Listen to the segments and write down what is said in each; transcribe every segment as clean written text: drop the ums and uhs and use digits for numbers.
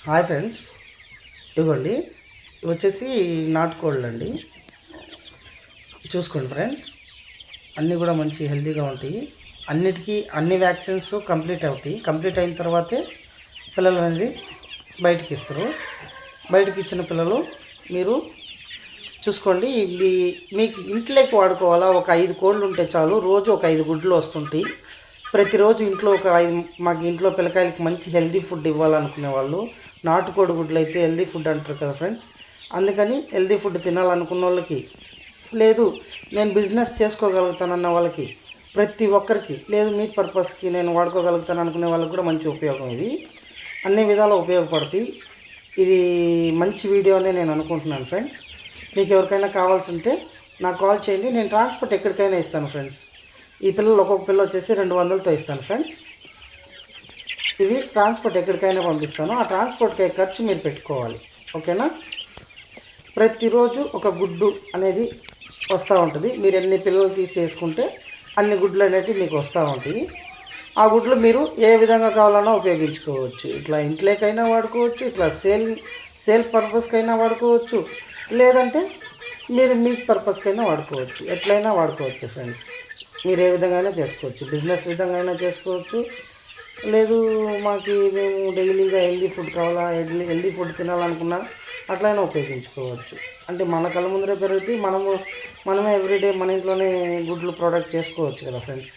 Hi friends, ఇవ్వండి. ఇవి వచ్చేసి నాటుకోళ్ళు అండి. చూసుకోండి ఫ్రెండ్స్, అన్నీ కూడా మంచి హెల్తీగా ఉంటాయి. అన్నిటికీ అన్ని వ్యాక్సిన్స్ కంప్లీట్ అవుతాయి. కంప్లీట్ అయిన తర్వాతే పిల్లలు అనేది బయటికి ఇస్తారు. బయటికి ఇచ్చిన పిల్లలు మీరు చూసుకోండి. ఇవి మీకు ఇంట్లోకి వాడుకోవాలా? ఒక 5 కోళ్ళు ఉంటే చాలు. రోజు ఒక 5 గుడ్లు వస్తుంటాయి. ప్రతిరోజు ఇంట్లో మాకు ఇంట్లో పిల్లకాయలకి మంచి హెల్తీ ఫుడ్ ఇవ్వాలనుకునే వాళ్ళు నాటుకోడి గుడ్లు అయితే హెల్తీ ఫుడ్ అంటారు కదా ఫ్రెండ్స్. అందుకని హెల్తీ ఫుడ్ తినాలనుకున్న వాళ్ళకి, లేదు నేను బిజినెస్ చేసుకోగలుగుతానన్న వాళ్ళకి, ప్రతి ఒక్కరికి, లేదు మీట్ పర్పస్కి నేను వాడుకోగలుగుతాను అనుకునే వాళ్ళకి కూడా మంచి ఉపయోగం. ఇది అన్ని విధాలా ఉపయోగపడుతుంది. ఇది మంచి వీడియో అని నేను అనుకుంటున్నాను ఫ్రెండ్స్. మీకు ఎవరికైనా కావాల్సి ఉంటే నాకు కాల్ చేయండి. నేను ట్రాన్స్పోర్ట్ ఎక్కడికైనా ఇస్తాను ఫ్రెండ్స్. ఈ పిల్లలు ఒక్కొక్క పిల్ల వచ్చేసి 200తో ఇస్తాను ఫ్రెండ్స్. ఇవి ట్రాన్స్పోర్ట్ ఎక్కడికైనా పంపిస్తాను. ఆ ట్రాన్స్పోర్ట్కి ఖర్చు మీరు పెట్టుకోవాలి, ఓకేనా? ప్రతిరోజు ఒక గుడ్డు అనేది వస్తూ ఉంటుంది. మీరు ఎన్ని పిల్లలు తీసేసుకుంటే అన్ని గుడ్లు అనేవి మీకు వస్తూ ఉంటాయి. ఆ గుడ్లు మీరు ఏ విధంగా కావాలన్నా ఉపయోగించుకోవచ్చు. ఇట్లా ఇంట్లోకైనా వాడుకోవచ్చు, ఇట్లా సేల్ పర్పస్కైనా వాడుకోవచ్చు, లేదంటే మీరు మీట్ పర్పస్కైనా వాడుకోవచ్చు. ఎట్లయినా వాడుకోవచ్చు ఫ్రెండ్స్. మీరు ఏ విధంగా అయినా చేసుకోవచ్చు. బిజినెస్ విధంగా అయినా చేసుకోవచ్చు, లేదు మేము డైలీగా హెల్దీ ఫుడ్ కావాలా, హెల్దీ ఫుడ్ తినాలనుకున్నా అట్లయినా ఉపయోగించుకోవచ్చు. అంటే మన కళ్ళ ముందరే పెరుగుతాయి. మనమే ఎవ్రీడే మన ఇంట్లోనే గుడ్లు ప్రొడక్ట్ చేసుకోవచ్చు కదా ఫ్రెండ్స్.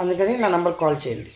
అందుకని నా నెంబర్ కాల్ చేయండి.